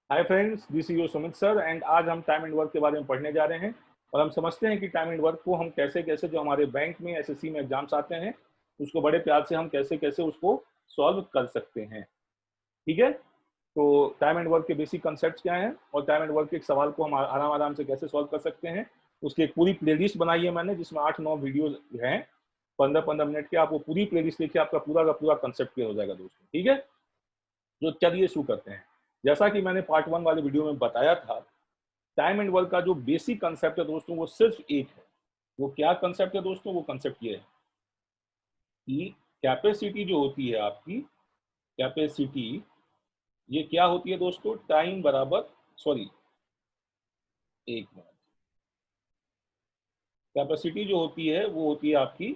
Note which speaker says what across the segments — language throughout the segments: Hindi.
Speaker 1: Hi friends, this is your Sumit sir and आज हम टाइम एंड वर्क के बारे में पढ़ने जा रहे हैं। और हम समझते हैं कि टाइम एंड वर्क को हम कैसे कैसे जो हमारे बैंक में एसएससी में एग्जाम्स आते हैं उसको बड़े प्यार से हम कैसे कैसे उसको सॉल्व कर सकते हैं। ठीक है, तो टाइम एंड वर्क के बेसिक कंसेप्ट क्या हैं और टाइम एंड वर्क के एक सवाल को हम आराम आराम से कैसे सॉल्व कर सकते हैं, उसकी एक पूरी प्लेलिस्ट बनाई है मैंने, जिसमें 8-9 वीडियो हैं 15-15 मिनट के। आप वो पूरी प्लेलिस्ट देखिए, आपका पूरा का पूरा कंसेप्ट क्लियर हो जाएगा दोस्तों। ठीक है, जो चलिए शुरू करते हैं। जैसा कि मैंने पार्ट 1 वाले वीडियो में बताया था, टाइम एंड वर्क का जो बेसिक कंसेप्ट है दोस्तों वो सिर्फ एक है। वो क्या कंसेप्ट है दोस्तों? वो कंसेप्ट ये है कि कैपेसिटी जो होती है आपकी, कैपेसिटी ये क्या होती है दोस्तों? टाइम बराबर, सॉरी एक मिनट, कैपेसिटी जो होती है वो होती है आपकी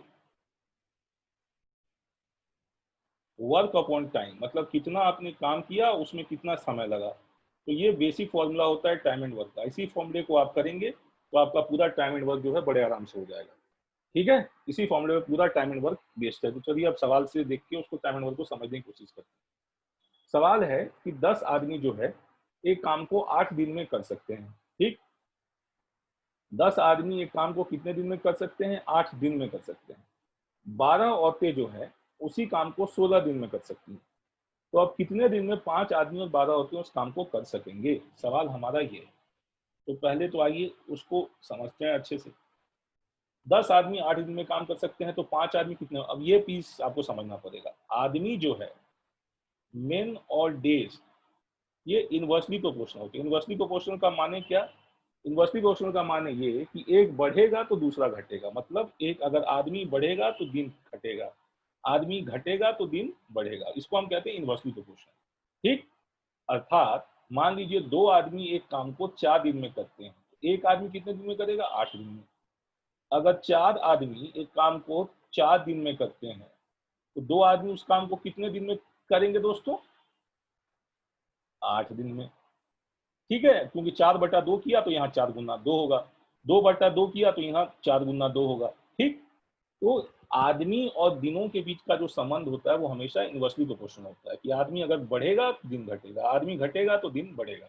Speaker 1: वर्क अपॉन टाइम, मतलब कितना आपने काम किया उसमें कितना समय लगा। तो ये बेसिक फॉर्मूला होता है टाइम एंड वर्क का। इसी फॉर्मूले को आप करेंगे तो आपका पूरा टाइम एंड वर्क जो है बड़े आराम से हो जाएगा। ठीक है, इसी फॉर्मूले में पूरा टाइम एंड वर्क बेस्ड है। तो चलिए अब सवाल से देख के उसको टाइम एंड वर्क को समझने की कोशिश करते हैं। सवाल है कि 10 आदमी जो है एक काम को 8 दिन में कर सकते हैं। ठीक, 10 आदमी एक काम को कितने दिन में कर सकते हैं? 8 दिन में कर सकते हैं। 12 औरतें जो है उसी काम को 16 दिन में कर सकती हैं। तो अब कितने दिन में 5 आदमी और 12 औरतें उस काम को कर सकेंगे? सवाल हमारा ये है। तो पहले तो आइए उसको समझते हैं अच्छे से। 10 आदमी 8 दिन में काम कर सकते हैं तो 5 आदमी कितने? अब ये पीस आपको समझना पड़ेगा। आदमी जो है, मेन और डेज, ये इनवर्सली प्रोपोर्शनल होते हैं। इनवर्सली प्रोपोर्शनल का माने क्या? इनवर्सली प्रोपोर्शनल का माने ये कि एक बढ़ेगा तो दूसरा घटेगा। मतलब एक अगर आदमी बढ़ेगा तो दिन घटेगा, आदमी घटेगा तो दिन बढ़ेगा। इसको हम कहते हैं इनवर्सली प्रोपोर्शनल। ठीक, अर्थात मान लीजिए 2 आदमी एक काम को 4 दिन में करते हैं, तो एक आदमी कितने दिन में करेगा? 8 दिन में। अगर 4 आदमी एक काम को 4 दिन में करते हैं तो 2 आदमी उस काम को कितने दिन में करेंगे दोस्तों? 8 दिन में। ठीक है, क्योंकि 4/2 किया तो यहाँ 4 गुना 2 होगा, 2/2 किया तो यहाँ 4 गुना 2 होगा। ठीक, तो आदमी और दिनों के बीच का जो संबंध होता है वो हमेशा इनवर्सली प्रोपोर्शनल होता है कि आदमी अगर बढ़ेगा तो दिन घटेगा, आदमी घटेगा तो दिन बढ़ेगा।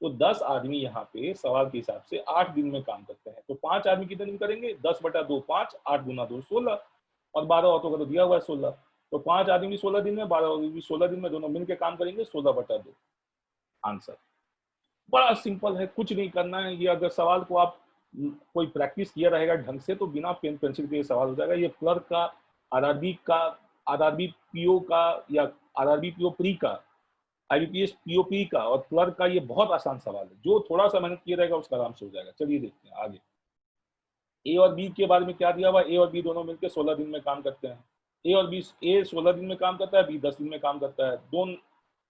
Speaker 1: तो 10 आदमी यहाँ पे सवाल के हिसाब से 8 दिन में काम करते हैं। तो 5 आदमी कितने दिन करेंगे? 10/2 5, 8 गुना 2 16, और 12 औरतों का तो दिया हुआ है 16। तो 5 आदमी 16 दिन में, 12 आदमी 16 दिन में, दोनों मिलकर काम करेंगे 16/2। आंसर बड़ा सिंपल है, कुछ नहीं करना है। ये अगर सवाल को आप कोई प्रैक्टिस किया रहेगा ढंग से तो बिना पेन पेंसिल के ये सवाल हो जाएगा। ये क्लर्क का, आरआरबी का, आरआरबी पीओ का, या आरआरबी पीओ प्री का, आईबीपीएस पीओपी का और क्लर्क का, ये बहुत आसान सवाल है। जो थोड़ा सा मेहनत किया रहेगा उसका आराम से हो जाएगा। चलिए देखते हैं आगे। ए और बी के बारे में क्या दिया हुआ? ए और बी दोनों मिलकर 16 दिन में काम करते हैं। ए और बी, ए 16 दिन में काम करता है, बी 10 दिन में काम करता है। दोनों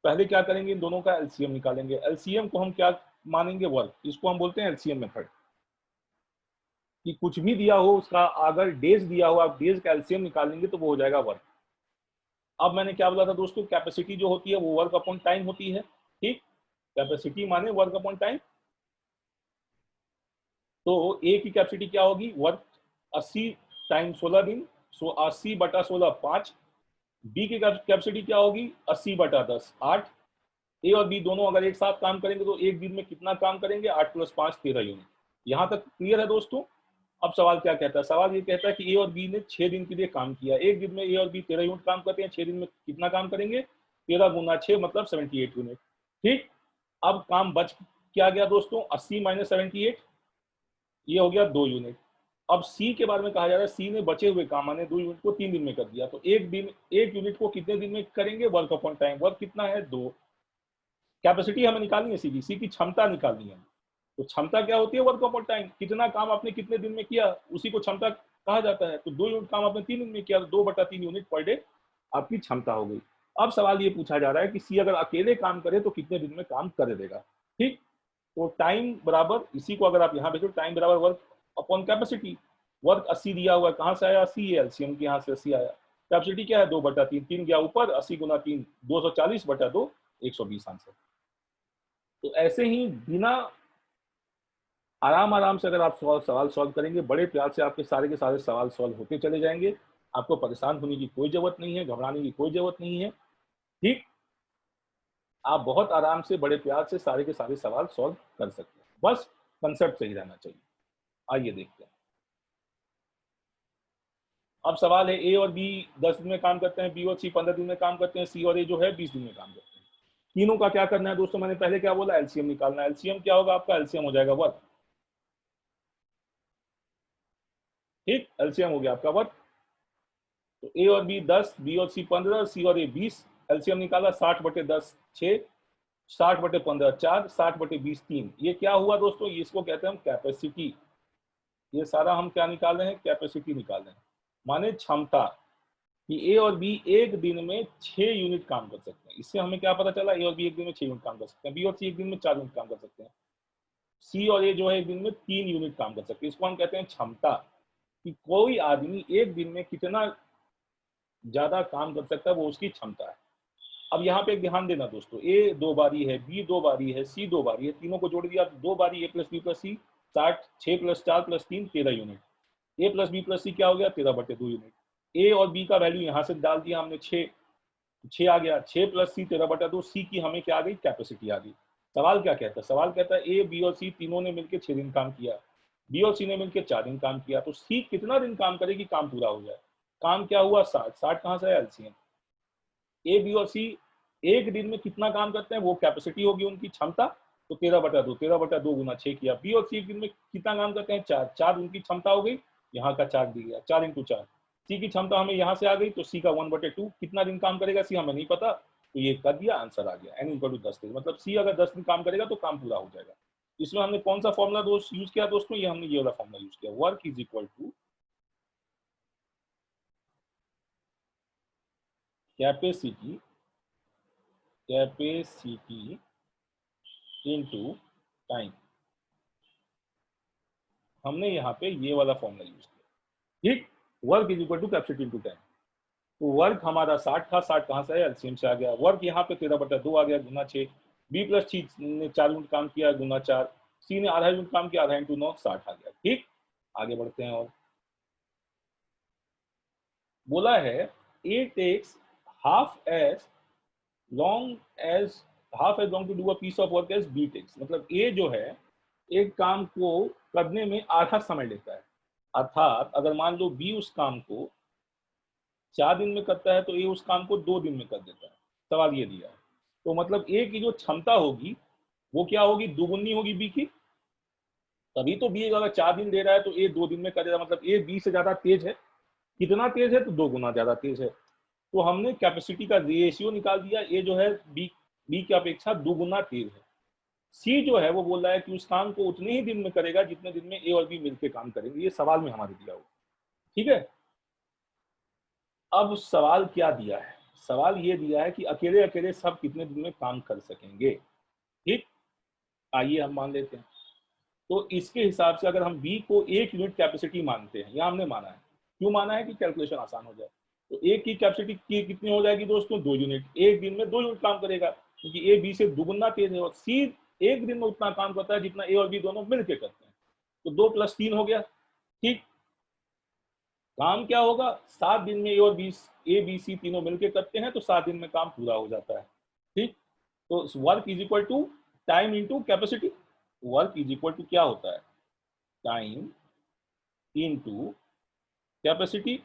Speaker 1: पहले क्या करेंगे? इन दोनों का एलसीएम निकालेंगे। एलसीएम को हम क्या मानेंगे? वर्क। इसको हम बोलते हैं एलसीएम मेथड। कि कुछ भी दिया हो उसका अगर डेज दिया हो, आप डेज का एलसीएम निकालेंगे तो वो हो जाएगा वर्क। अब मैंने क्या बोला था दोस्तों? कैपेसिटी जो होती है वो वर्क अपॉन टाइम होती है। ठीक, कैपेसिटी माने वर्क अपॉन टाइम। तो ए की कैपेसिटी क्या होगी? वर्क 80 टाइम 16 दिन, सो 80/16 5। बी की कैपेसिटी क्या होगी? 80/10 8। ए और बी दोनों अगर एक साथ काम करेंगे तो एक दिन में कितना काम करेंगे? 8 + 5 13 यूनिट। यहाँ तक क्लियर है दोस्तों? अब सवाल क्या कहता है? सवाल ये कहता है कि ए और बी ने 6 दिन के लिए काम किया। एक दिन में ए और बी 13 यूनिट काम करते हैं, 6 दिन में कितना काम करेंगे? 13 गुना 6 मतलब 78 यूनिट। ठीक, अब काम बच क्या गया दोस्तों? 80 - 78, ये हो गया 2 यूनिट। अब सी के बारे में कहा जा रहा है, सी ने बचे हुए काम माने 2 यूनिट को 3 दिन में कर दिया। तो एक दिन, एक यूनिट को कितने दिन में करेंगे? Work upon time. वर्क कितना है? 2। कैपेसिटी हमें निकालनी है, सी की क्षमता निकालनी है। तो क्षमता क्या होती है? Work upon time. कितना काम आपने कितने दिन में किया उसी को क्षमता कहा जाता है। तो 2 यूनिट काम आपने 3 दिन में किया तो 2/3 यूनिट पर डे आपकी क्षमता हो गई। अब सवाल ये पूछा जा रहा है कि सी अगर अकेले काम करे तो कितने दिन में काम कर देगा। ठीक, तो टाइम बराबर, इसी को अगर आप यहाँ भेजो, टाइम बराबर वर्क अपॉन कैपेसिटी। वर्क 80 दिया हुआ है, कहाँ से आया? 80 है, एलसीएम के यहाँ से 80 आया। कैपेसिटी क्या है? 2/3, 3 गया ऊपर, 80 गुना 3 240/2 120 आंसर। तो ऐसे ही बिना आराम आराम से अगर आप सवाल सॉल्व करेंगे, बड़े प्यार से आपके सारे के सारे सवाल सॉल्व होते चले जाएंगे। आपको परेशान होने की कोई जरूरत नहीं है, घबराने की कोई जरूरत नहीं है। ठीक, आप बहुत आराम से बड़े प्यार से सारे के सारे सवाल सॉल्व कर सकते हैं, बस कंसेप्ट सही रहना चाहिए। आइए देखते हैं। अब सवाल है, ए और बी 10 दिन में काम करते हैं, बी और सी 15 दिन में काम करते हैं, सी और ए जो है 20 दिन में काम करते हैं। तीनों का क्या करना है दोस्तों? मैंने पहले क्या बोला, एलसीएम निकालना है। एलसीएम क्या होगा आपका? एलसीएम हो जाएगा वर्क। ठीक, एलसीएम हो गया आपका वर्क। तो ए और बी 10, बी और सी 15, सी और ए 20। एलसीएम निकाला, 60/10 6, 60/15 4, 60/20 3। ये क्या हुआ दोस्तों? इसको कहते हैं हम कैपेसिटी। ये सारा हम क्या निकाल रहे हैं? कैपेसिटी निकाल रहे हैं, माने क्षमता, कि ए और बी एक दिन में 6 यूनिट काम कर सकते हैं। इससे हमें क्या पता चला? ए और बी एक दिन में 6 यूनिट काम कर सकते हैं, बी और सी एक दिन में 4 यूनिट काम कर सकते हैं, सी और ए जो है एक दिन में 3 यूनिट काम कर सकते हैं। इसको हम कहते हैं क्षमता, कि कोई आदमी एक दिन में कितना ज्यादा काम कर सकता है, वो उसकी क्षमता है। अब यहाँ पे एक ध्यान देना दोस्तों, ए 2 बारी है, बी 2 बारी है, सी 2 बारी है, तीनों को जोड़ दिया 2 बारी, ए प्लस बी प्लस सी 60, 6 + 4 + 3 13 यूनिट। ए प्लस बी प्लस सी क्या हो गया? 13/2 यूनिट। ए और बी का वैल्यू यहाँ से डाल दिया हमने 6 आ गया, 6 + सी 13/2। सी की हमें क्या आ गई? कैपेसिटी आ गई। सवाल क्या कहता है? सवाल कहता है ए बी और सी तीनों ने मिलकर 6 दिन काम किया, बी और सी ने मिलकर 4 दिन काम किया, तो सी कितना दिन काम करेगी काम पूरा हो जाए? काम क्या हुआ? 60। 60 कहाँ से है? एलसीएम। ए बी और सी एक दिन में कितना काम करते हैं, वो कैपेसिटी होगी उनकी, क्षमता। तो 13/2, 13/2 गुना 6 किया। बी और सी एक दिन में कितना काम करते हैं? 4, 4 उनकी क्षमता हो गई, यहाँ का 4 दी गया, 4 × 4। सी की क्षमता हमें यहाँ से आ गई, तो सी का 1/2 कितना दिन काम करेगा सी हमें नहीं पता, तो ये कर दिया, आंसर आ गया। n = 10 दिन, मतलब सी अगर 10 दिन काम करेगा तो काम पूरा हो जाएगा। इसमें हमने कौन सा फॉर्मूला दोस्त यूज किया दोस्तों? ये हमने ये वाला फॉर्मूला यूज किया, work is equal to capacity into time. हमने यहाँ पे ये वाला फॉर्मूला यूज किया। ठीक, work is equal to capacity into time. तो वर्क हमारा 60 था, 60 कहाँ से है? एलसीएम से आ गया। वर्क यहाँ पे 13/2 आ गया, गुना 6। बी प्लस सी ने 4 यूनिट काम किया, गुना 4। सी ने आधा यूनिट काम किया, आधा × 9 60 आ गया। ठीक, आगे बढ़ते हैं। और बोला है A takes half as long as long to do a piece of work as B takes. मतलब ए जो है एक काम को करने में आधा समय लेता है, अर्थात अगर मान लो बी उस काम को 4 दिन में करता है, तो ए उस काम को 2 दिन में कर देता है। सवाल ये दिया है, तो मतलब ए की जो क्षमता होगी वो क्या होगी? दुगुनी होगी बी की। तभी तो बी अगर 4 दिन ले रहा है तो ए 2 दिन में करेगा, मतलब ए बी से ज्यादा तेज है। कितना तेज है? तो 2 गुना ज्यादा तेज है। तो हमने कैपेसिटी का रेशियो निकाल दिया, ए जो है बी की अपेक्षा 2 गुना तेज है। सी जो है वो बोल रहा है कि उस काम को उतने ही दिन में करेगा जितने दिन में ए और बी मिलकर काम करेंगे। ये सवाल में हमारे दिया हुआ। ठीक है, अब सवाल क्या दिया है? सवाल ये दिया है कि अकेले अकेले सब कितने दिन में काम कर सकेंगे। ठीक, आइए हम मान लेते हैं। तो इसके हिसाब से अगर हम बी को 1 यूनिट कैपेसिटी मानते हैं, या हमने माना है, क्यों माना है? कि कैलकुलेशन आसान हो जाए। तो ए की कैपेसिटी की कितनी हो जाएगी दोस्तों? 2 यूनिट। एक दिन में 2 यूनिट काम करेगा, क्योंकि ए बी से दुगुना तेज है, और सी एक दिन में उतना काम करता है जितना ए और बी दोनों मिलकर करते हैं। तो 2 + 3 हो गया। ठीक, काम क्या होगा? 7 दिन में ए बी सी तीनों मिलकर करते हैं, तो 7 दिन में काम पूरा हो जाता है। ठीक, तो work is equal to time into capacity. Work is equal to क्या होता है? Time into capacity.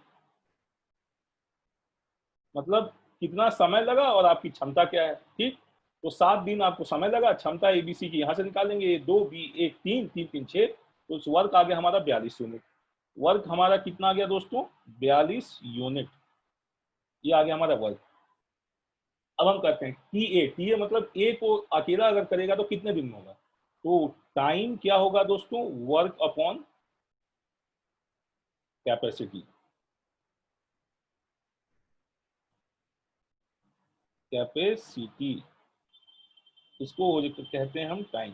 Speaker 1: मतलब कितना समय लगा और आपकी क्षमता क्या है। ठीक, तो 7 दिन आपको समय लगा, क्षमता एबीसी की यहाँ से निकालेंगे, 2 बी 1 3 3 3 6, तो वर्क आ गया हमारा 42 यूनिट। वर्क हमारा कितना आ गया दोस्तों? 42 यूनिट। ये आ गया हमारा वर्क। अब हम करते हैं टी ए मतलब ए को अकेला अगर करेगा तो कितने दिन में होगा? तो टाइम क्या होगा दोस्तों? Work upon capacity. कैपेसिटी इसको कहते हैं हम टाइम।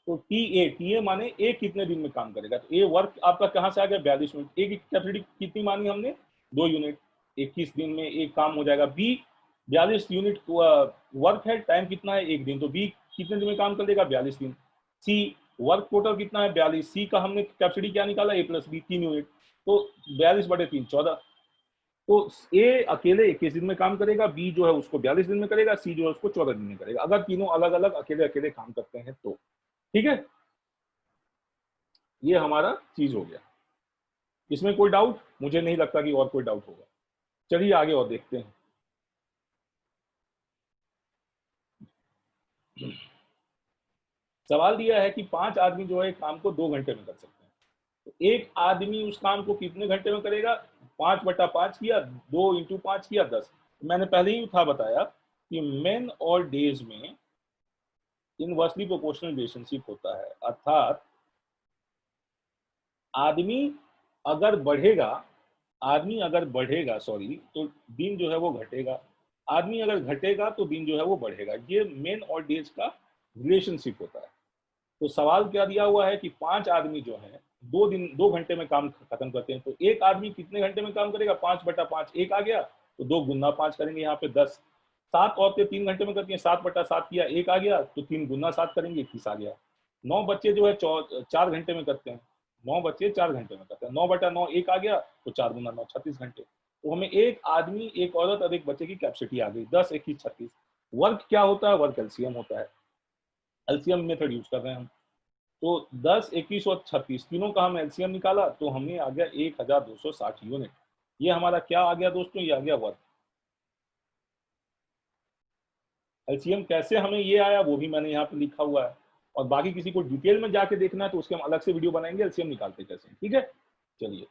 Speaker 1: तो टी ए माने ए कितने दिन में काम करेगा। तो ए वर्क आपका कहाँ से आ गया? 42 मिनट। ए की कैपेसिटी कितनी मानी हमने? 2 यूनिट। 21 दिन में एक काम हो जाएगा। बी 42 यूनिट वर्क है, टाइम कितना है? 1 दिन। तो बी कितने दिन में काम कर देगा? 42 दिन। सी वर्क टोटल कितना है? 42। सी का हमने कैपेसिटी क्या निकाला? ए प्लस बी 3 यूनिट। तो 42/3 14। तो ए अकेले 21 दिन में काम करेगा, बी जो है उसको 42 दिन में करेगा, सी जो है उसको 14 दिन में करेगा, अगर तीनों अलग अलग अकेले अकेले काम करते हैं तो। ठीक है, ये हमारा चीज हो गया। इसमें कोई डाउट? मुझे नहीं लगता कि और कोई डाउट होगा। चलिए आगे और देखते हैं। सवाल दिया है कि 5 आदमी जो है काम को 2 घंटे में कर सकते हैं, तो एक आदमी उस काम को कितने घंटे में करेगा? 5/5 किया, 2 × 5 किया, 10। मैंने पहले ही था बताया कि मेन और डेज में इनवर्सली प्रोपोर्शनल रिलेशनशिप होता है, अर्थात आदमी अगर बढ़ेगा सॉरी, तो दिन जो है वो घटेगा, आदमी अगर घटेगा तो दिन जो है वो बढ़ेगा। ये मेन और डेज का रिलेशनशिप होता है। तो सवाल क्या दिया हुआ है कि 5 आदमी जो है 2 घंटे में काम खत्म करते हैं, तो एक आदमी कितने घंटे में काम करेगा? 5/5, एक आ गया तो 2 × 5 करेंगे, यहाँ पे 10। 7 औरतें 3 घंटे में करती हैं, 7/7 किया, एक आ गया तो 3 × 7 करेंगे, 21 आ गया। 9 बच्चे जो है 4 घंटे में करते हैं, 9 बच्चे 4 घंटे में करते हैं, 9/9 एक आ गया तो 4 × 9 36 घंटे। तो हमें एक आदमी, एक औरत और एक बच्चे की कैपेसिटी आ गई, 10, 21, 36। वर्क क्या होता है? वर्क एलसीएम होता है, एलसीएम मेथड यूज कर रहे हैं हम। तो 10, 21 और 36 तीनों का हम एलसीएम निकाला तो हमें आ गया 1260 यूनिट। ये हमारा क्या आ गया दोस्तों? ये आ गया वर्क। एलसीएम कैसे हमें ये आया वो भी मैंने यहाँ पे लिखा हुआ है, और बाकी किसी को डिटेल में जाके देखना है तो उसके हम अलग से वीडियो बनाएंगे एलसीएम निकालते कैसे। ठीक है, चलिए।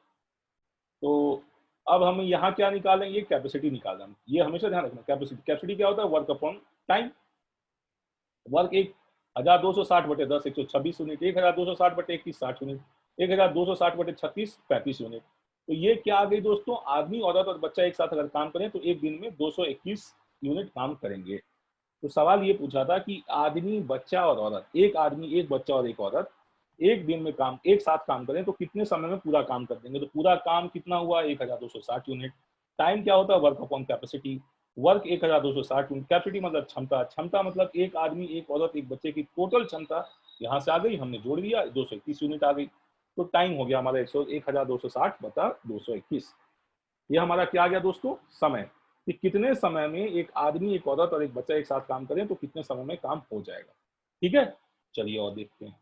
Speaker 1: तो अब हम यहाँ क्या निकालेंगे? कैपेसिटी निकालना। ये हमेशा ध्यान रखना, कैपेसिटी क्या होता है? Work upon time. Work 1260/10 126 unit, 1260/21 60 unit, 1260/36 35 unit. तो ये क्या आ गई दोस्तों? आदमी, औरत और बच्चा एक साथ अगर काम करें तो एक दिन में 221 यूनिट काम करेंगे। तो सवाल ये पूछा था कि आदमी, बच्चा और औरत, एक आदमी, एक बच्चा और एक औरत एक दिन में काम, एक साथ काम करें तो कितने समय में पूरा काम कर देंगे? तो पूरा काम कितना हुआ? 1260 यूनिट। टाइम क्या होता है? Work upon capacity. Work 1260 unit, capacity मतलब क्षमता, क्षमता मतलब एक आदमी, एक औरत, एक बच्चे की टोटल क्षमता यहाँ से आ गई, हमने जोड़ दिया, 221 यूनिट आ गई। तो टाइम हो गया हमारा 1260/221। ये हमारा क्या आ गया दोस्तों? समय, कि कितने समय में एक आदमी, एक औरत और एक बच्चा एक साथ काम करें तो कितने समय में काम हो जाएगा। ठीक है, चलिए और देखते हैं।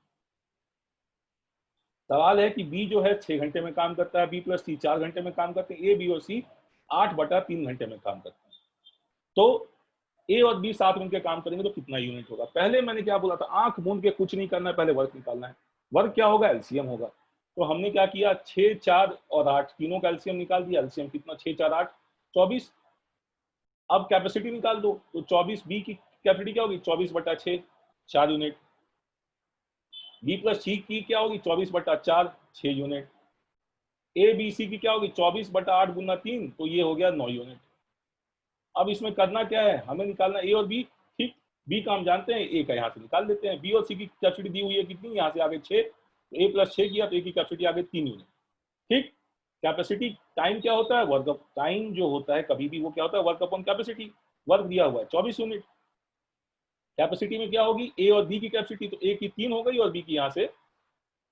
Speaker 1: सवाल है कि बी जो है 6 घंटे में काम करता है, बी प्लस सी 4 घंटे में काम करते हैं, ए, बी और सी 8/3 घंटे में काम करते हैं। तो ए और बी साथ मिलकर काम करेंगे तो कितना यूनिट होगा? पहले मैंने क्या बोला था? आंख मूंद के कुछ नहीं करना है, पहले वर्क निकालना है। वर्क क्या होगा? एलसीएम होगा। तो हमने क्या किया? 6, 4 और 8 तीनों का एलसीएम निकाल दिया। एलसीएम कितना? 6, 4, 8 24। अब कैपेसिटी निकाल दो, तो 24, बी की कैपेसिटी क्या होगी? 24/6 4 यूनिट। बी प्लस सी की क्या होगी? 24/4 6 यूनिट। ए बी सी की क्या होगी? 24/8 × 3, तो ये हो गया 9 यूनिट। अब इसमें करना क्या है? हमें निकालना ए और बी। ठीक, बी का हम जानते हैं, ए का यहाँ से निकाल देते हैं। बी और सी की कैपेसिटी दी हुई है कितनी? यहाँ से आ गई 6, तो ए प्लस 6 किया तो ए की कैपेसिटी आ गई 3 यूनिट। ठीक, कैपेसिटी, टाइम क्या होता है? वर्क अप, टाइम जो होता है कभी भी वो क्या होता है? Work upon capacity. वर्क दिया हुआ है 24 यूनिट, कैपेसिटी में क्या होगी? ए और बी की कैपेसिटी, तो ए की 3 हो गई और बी की यहाँ से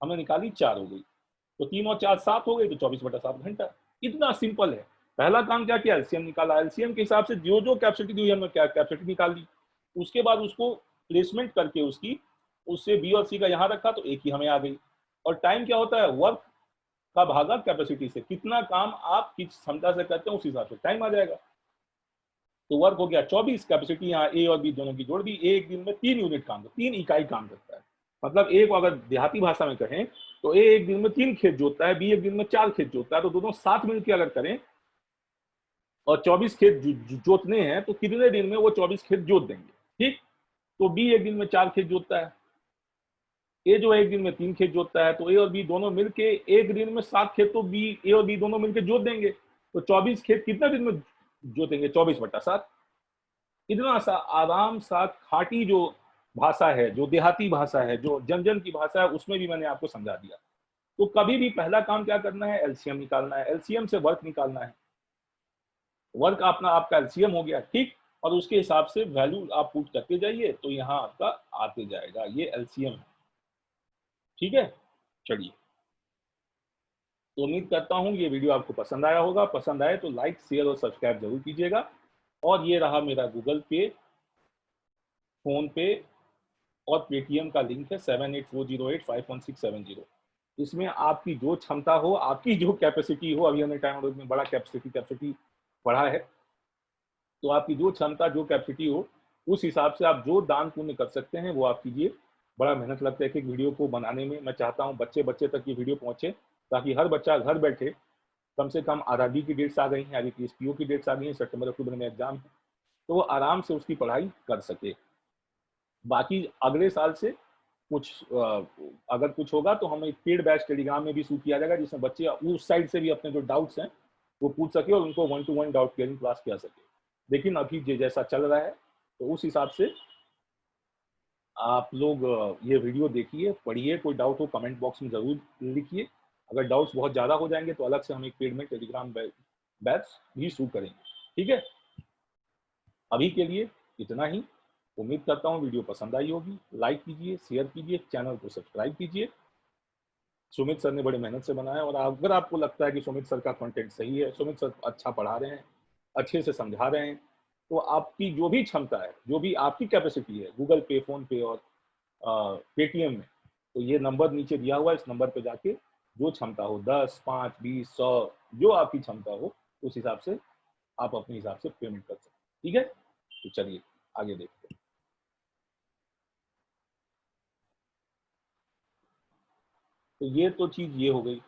Speaker 1: हमने निकाली 4 हो गई, तो 3 और 4 7 हो गई, तो 24/7 घंटा। इतना सिंपल है। पहला काम क्या किया? एलसीएम निकाला। एलसीएम के हिसाब से जो जो कैपेसिटी दी हुई हमने क्या कैपेसिटी निकाल दी। उसके बाद उसको प्लेसमेंट करके उसकी, उससे बी और सी का यहाँ रखा तो एक ही हमें आ गई। और टाइम क्या होता है? वर्क का भागा कैपेसिटी से, कितना काम आप किस क्षमता से करते हैं उस हिसाब से टाइम आ जाएगा। तो वर्क हो गया 24, कैपेसिटी यहाँ ए और बी दोनों की जोड़ दी। ए एक दिन में 3 यूनिट काम, 3 इकाई काम करता है। मतलब ए को अगर देहाती भाषा में कहें तो ए एक दिन में 3 खेत जोतता है, बी एक दिन में 4 खेत जोतता है। तो दोनों साथ मिलकर अगर करें और 24 खेत जोतने हैं तो कितने दिन में वो 24 खेत जोत देंगे। ठीक, तो बी एक दिन में 4 खेत जोतता है, ए जो है एक दिन में 3 खेत जोतता है, तो ए और बी दोनों मिलके एक दिन में 7 खेत तो बी, ए और बी दोनों मिलकर जोत देंगे। तो 24 खेत कितने दिन में जोतेंगे? 24/7। इतना सा आराम सा खाटी जो भाषा है, जो देहाती भाषा है, जो जन जन की भाषा है, उसमें भी मैंने आपको समझा दिया। तो कभी भी पहला काम क्या करना है? एलसीएम निकालना है। एलसीएम से वर्क निकालना है। वर्क अपना आपका एलसीएम हो गया। ठीक, और उसके हिसाब से वैल्यू आप पुट करते जाइए तो यहाँ आपका आते जाएगा। ये एलसीएम है। ठीक है, चलिए तो उम्मीद करता हूँ ये वीडियो आपको पसंद आया होगा। पसंद आए तो लाइक, शेयर और सब्सक्राइब जरूर कीजिएगा। और ये रहा मेरा गूगल पे, फोन पे और पेटीएम का लिंक है 7840851670। इसमें आपकी जो क्षमता हो, आपकी जो कैपेसिटी हो, अभी हमने टाइम में बड़ा कैपेसिटी पढ़ा है, तो आपकी जो क्षमता, जो कैपेसिटी हो, उस हिसाब से आप जो दान पुण्य कर सकते हैं वो आप कीजिए। बड़ा मेहनत लगता है एक एक वीडियो को बनाने में। मैं चाहता हूँ बच्चे बच्चे तक ये वीडियो पहुंचे, ताकि हर बच्चा घर बैठे, कम से कम आरआरबी की डेट्स आ गई हैं, आईबीपीएस की डेट्स आ गई हैं, सितंबर अक्टूबर में एग्जाम है, तो वो आराम से उसकी पढ़ाई कर सके। बाकी अगले साल से कुछ अगर कुछ होगा तो हम एक पेड बैच टेलीग्राम में भी शुरू किया जाएगा, जिसमें बच्चे उस साइड से भी अपने जो डाउट्स हैं वो पूछ सके और उनको 1-to-1 डाउट क्लियरिंग क्लास किया सके। लेकिन अभी जैसा चल रहा है, तो उस हिसाब से आप लोग ये वीडियो देखिए, पढ़िए, कोई डाउट हो कमेंट बॉक्स में जरूर लिखिए। अगर डाउट्स बहुत ज़्यादा हो जाएंगे तो अलग से हम एक पेड में टेलीग्राम बैच भी शुरू करेंगे। ठीक है, अभी के लिए इतना ही। उम्मीद करता हूँ वीडियो पसंद आई होगी। लाइक कीजिए, शेयर कीजिए, चैनल को सब्सक्राइब कीजिए। सुमित सर ने बड़ी मेहनत से बनाया, और अगर आपको लगता है कि सुमित सर का कंटेंट सही है, सुमित सर अच्छा पढ़ा रहे हैं, अच्छे से समझा रहे हैं, तो आपकी जो भी क्षमता है, जो भी आपकी कैपेसिटी है, गूगल पे, फोन पे और पेटीएम में, तो ये नंबर नीचे दिया हुआ है, इस नंबर पे जाके जो क्षमता हो, 10, 5, 20, 100, जो आपकी क्षमता हो, उस हिसाब से आप अपने हिसाब से पेमेंट कर सकते हैं। ठीक है, तो चलिए आगे देखते हैं। तो ये तो चीज ये हो गई।